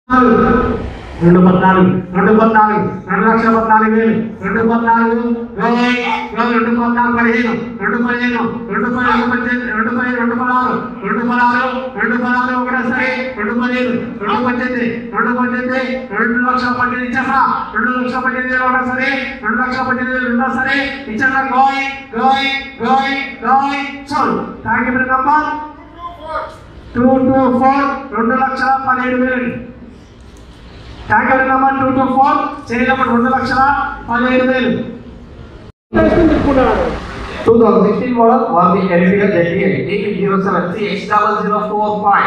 రెండు 14 2 14 2,14,000 2 14 2 14 15 2 15 2 16 ఒకటేసారి 2 15 2 18 2,18,000 ఇచ్చేసా 2,18,000 ఒకటేసారి 2,18,000 రెండోసారి ఇచ్చేసా చాలు thank you number 224 2,17,000 tank number 224 చేయి number 2,17,000 2016 model Maruti Ertiga ZDX AP07CX0045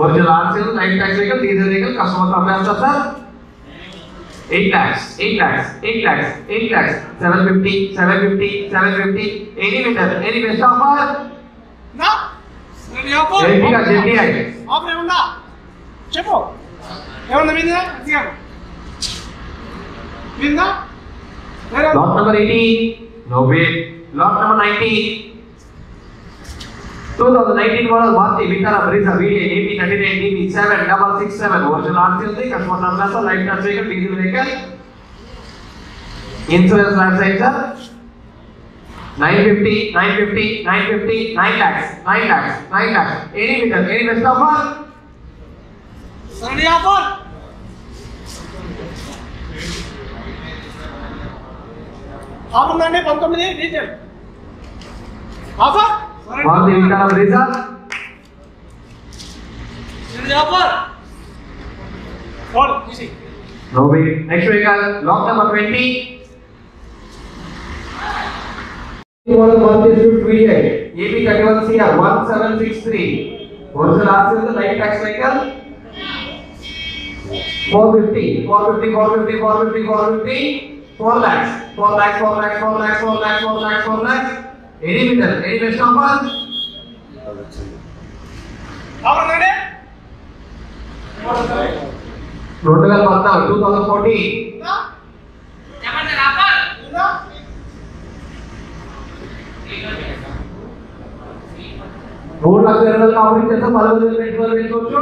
original RCL light tax vehicle diesel vehicle customer compare sir 8 lakhs 750 any meter any best offer na Ertiga ZDX offer unda చెప్పు ఏమన్నా మీందా తీయాలి మీందా lot number 18 no wait lot number 19 2019 model Maruti Vitara Brezza VDI AP39DB7667 original RC ఉంది customer number light touch vehicle diesel vehicle insurance life cycle 950 9 lakhs any meter any best offer Sunny offer. Offer nande 19 detail. Offer? Maruti Vitara Brezza. Sunny offer. All easy. No wait. Next vehicle lot number 20. Model Maruti Swift VDI AP31CR 1763 original RC with light tax vehicle 450 4 lakhs any meter any best offer Offer nande 2014 na ఏమంటే offer ఉందా 3,20,000 offer చేస్తే 10,000 పెట్టుబడి పెట్టుకోవచ్చు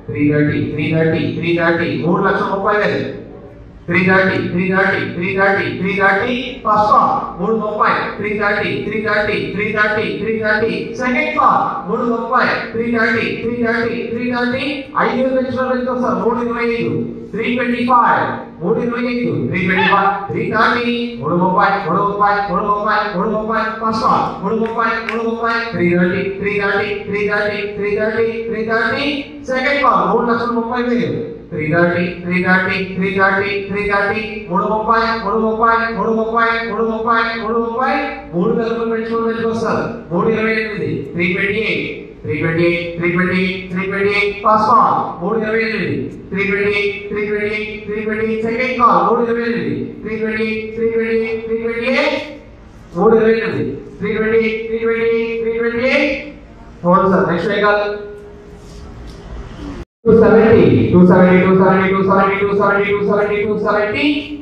330 330 3,30,000 330 first call 330 second call 330 5,000 పెట్టుబడి పెట్టుకోవచ్చు 325 325 first call 330 second call 3,30,000 328 first call 328 second call 328 hold sir next vehicle 270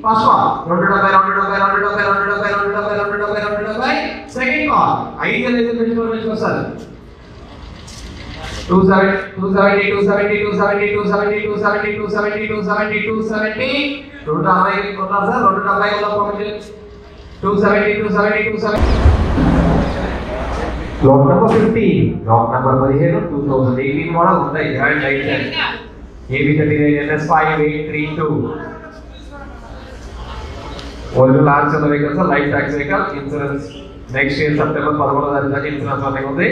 first call 270 second call ideal is sir 270 lot number 15 lot number 2018 model Hyundai Grand Lighter AB39NS5832 original RC on the vehicle light tax vehicle insurance next year September 11th daga insurance running undi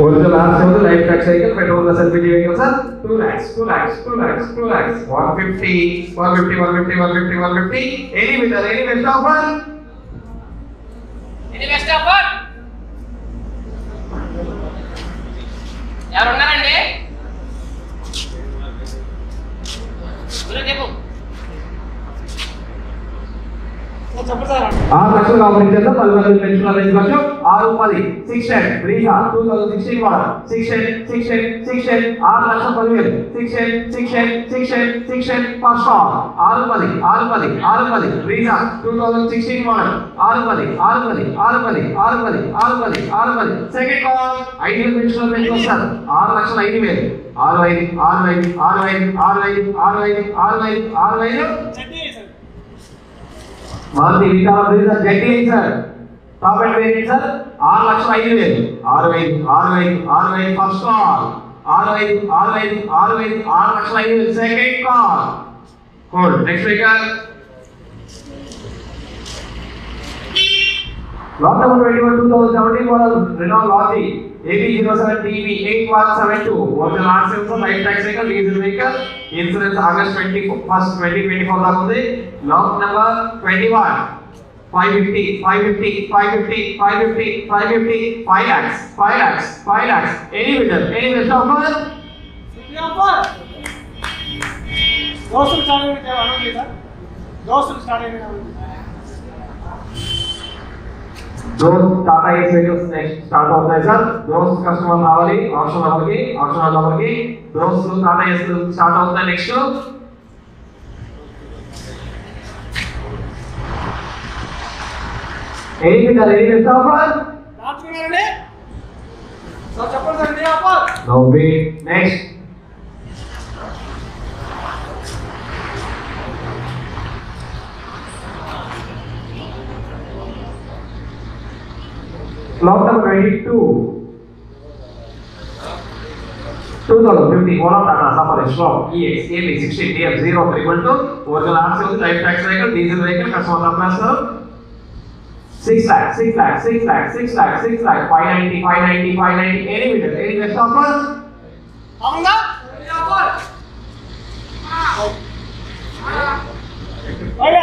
original RC on the light tax vehicle petrol plus LPG vehicle sir 2 lakhs 150 any meter any best offer ఎవరు ఉన్నారండి చెప్పు 6 లక్షలు కాబట్టి 10 మంది pension పెంచుకోవచ్చు 6 10 610 Brezza 2016 model 610 6 లక్షల 10,000 610 first 6 10 Brezza 2016 model 6 second call 5 pension పెంచుకొస్తారు 6 లక్షల 5,000 65 Maruti Vitara Brezza Jet sir. Top end variant sir. 6 లక్షల 5,000. First call. 6 లక్షల 5,000. Second call. Hold. Next vehicle. Lot number 21 2017 model Renault Logi AB07TB 8172. Original RCS life tax vehicle, diesel vehicle. Insurance August 21st 2024 దాకా ఉంది. Lot number 21 550 5 lakhs. Any bidder offer? దోస్తులు start అయిన दोस्त Tata S vehicles next start होता है sir दोस्त customer रावाली option number की दोस्त टाटा एस स्टार्ट होता है next any bidder best offer రాచుకున్నారండి సార్ చెప్పండి సార్ ఇది offer no bid next Lot number 22 2050 Ola Tata Safari Strong EX AB60 DF0312 original RCS life tax vehicle diesel vehicle customer surplus 6 lakhs 590 any bidder any best offer అవునా ఇది offer ఓయ్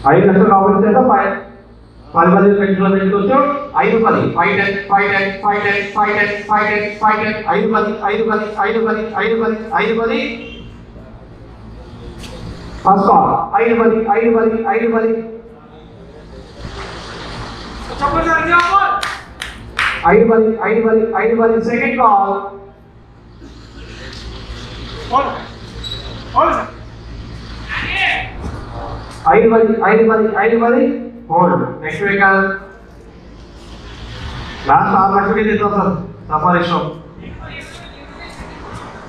5 లక్షలు కాబట్టి చేస్తా 10 మంది pension పెట్టుకోవచ్చు 5 10 first call 5 10 చెప్పండి sir ఇది offer 5 10 second call okay sir 5 hold next vehicle last 6 लक्ष के देता sir safari shop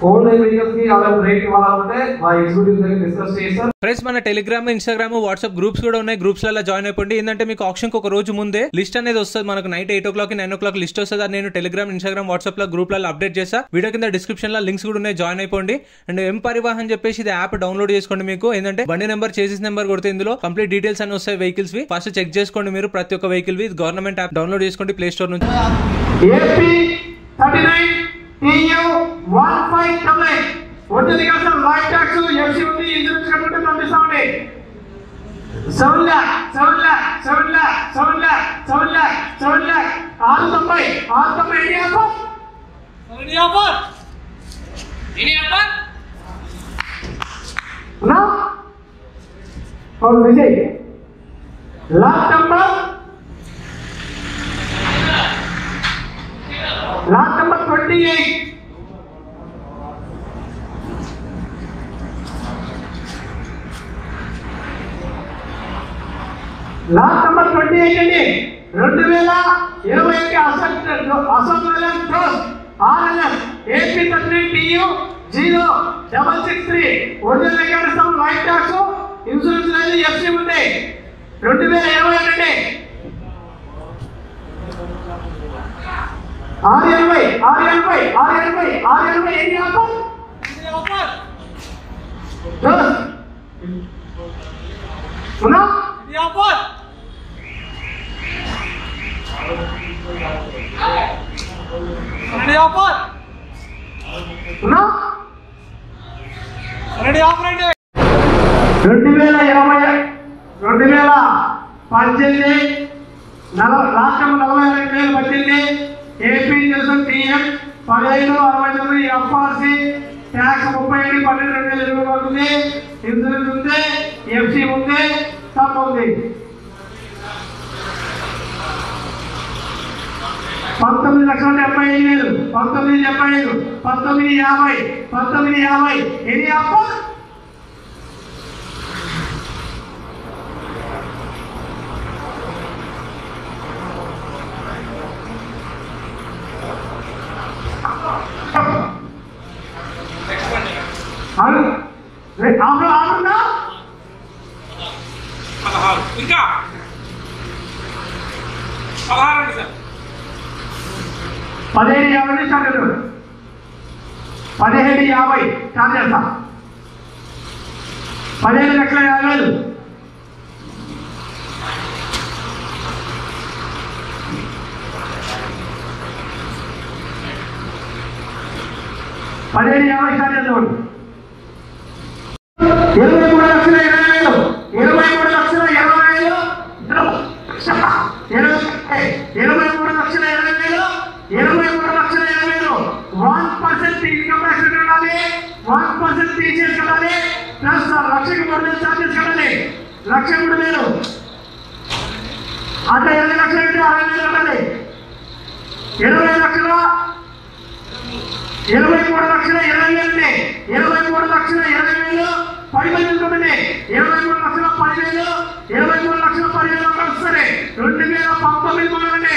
old vehicles కి అలా రేట్ ఇవ్వాలంటే మా ఎగ్జిక్యూటివ్ దగ్గర డిస్కస్ చేస్తారు ఫ్రెండ్స్ మన టెలిగ్రామ్ ఇన్స్టాగ్రామ్ వాట్సాప్ గ్రూప్స్ కూడా ఉన్నాయి గ్రూప్స్ లలో జాయిన్ అయిపోండి ఏంటంటే మీకు ఆప్షన్ కి ఒక రోజు ముందే లిస్ట్ అనేది వస్తుంది మనకు నైట్ 8 o'clock 9 o'clock లిస్ట్ వస్తుంది అది నేను టెలిగ్రామ్ ఇన్స్టాగ్రామ్ వాట్సాప్ లో గ్రూప్ లలో అప్డేట్ చేస్తా వీడియో కింద డిస్క్రిప్షన్ లో లింక్స్ కూడా ఉన్నాయి జాయిన్ అయిపోండి అండ్ ఎం పరివాహన్ చెప్పేసి ఇది యాప్ డౌన్లోడ్ చేసుకోండి మీకు ఏంటంటే బండి నెంబర్ చేసిస్ నెంబర్ కొడితే ఇందులో కంప్లీట్ డీటెయిల్స్ అన్ని వస్తాయి వెహికల్స్ వి ఫస్ట్ చెక్ చేసుకోండి మీరు ప్రతి ఒక్క వెహికల్ వి గవర్నమెంట్ యాప్ డౌన్లోడ్ చేసుకోండి ప్లే స్టోర్ నుంచి ఏపీ 39 TU1588 ఒరిజినల్ గా సార్ లైఫ్ టాక్స్ ఎఫ్సి ఉంది ఇన్సూరెన్స్ కట్టుకుంటే పంపిస్తామండి 7 lakh 690 ఇది ఆఫర్ ना और विजय लास्ट नंबर 28 लास्ट नंबर 28 అండి 2021 కి association trust RLS AP 39 TU 0663 original mechanism life talks insurance లేదు ఎఫ్సి ఉంది 2020 అండి 680 ఎన్ని ఆఫర్ ఇది ఆఫర్ సున్నా ఇది ఆఫర్ రెడీ ఆఫర్ సున్నా రెడీ ఆఫర్ అండి 2018 లాస్ట్ 42,000 పట్టింది ఏపీ తెలుసు టీఎం 1569 ఎఫ్ఆర్సి ట్యాక్స్ 31/12/2020 వరకు ఉంది, ఇన్సూరెన్స్ ఉంది, ఎఫ్సి ఉంది, సబ్ ఉంది. 19,75,000, 19,75, 19,50, 19,50. ఎన్ని అప్ప? ఆడున్నా 16 ఇంకా 16 సార్ 17,50 స్టార్ట్ చేద్దాం. 17,50 స్టార్ట్ చేస్తా. 15,50,000. 17,50 స్టార్ట్ చేద్దాం. 23,20,000, 23,20,000, 23,20,000. 1% ఇన్కమ్ ట్యాక్స్ కట్టాలి, 1% టీచర్స్ కట్టాలి, ప్లస్ 1,03,000 చార్జెస్ కట్టాలి. 1,03,000 అంటే 20 లక్షలు అంటే 60,000 కట్టాలి. 20 లక్షల 23,20,000 అంటే 23,20,000 10 మంది ఉంటుంది. 23,10,000, 23,10,000 వస్తుంది. 2019 మొదలండి.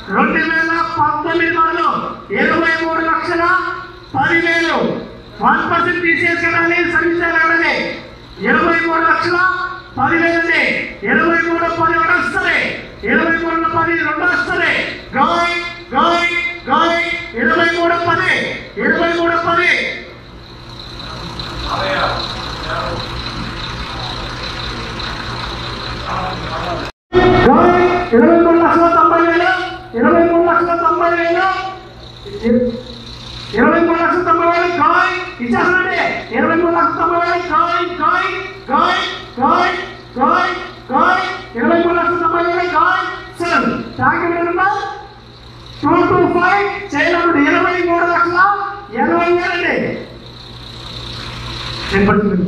2019 మొదలు 23,10,000. 1% టీసీఎస్ కట్టాలి, సర్వీస్ కట్టాలి. 23,10,000 అండి. 23,10 ఒకటి వస్తుంది, 23,10 రెండు వస్తుంది. గాయ్ గాయ్ గాయ్ 23,10, 23,10. 23,90,000, 23,90,000, 23,90,000 గాయ్ ఇచ్చేస్తానండి. 23,90,000 గాయ్ గాయ్ గాయ్ గాయ్ గాయ్ గాయ్ 23,90,000 గాయ్. Sir thank you very much. 225 చేయనప్పుడు 23,80,000 అండి. 10%.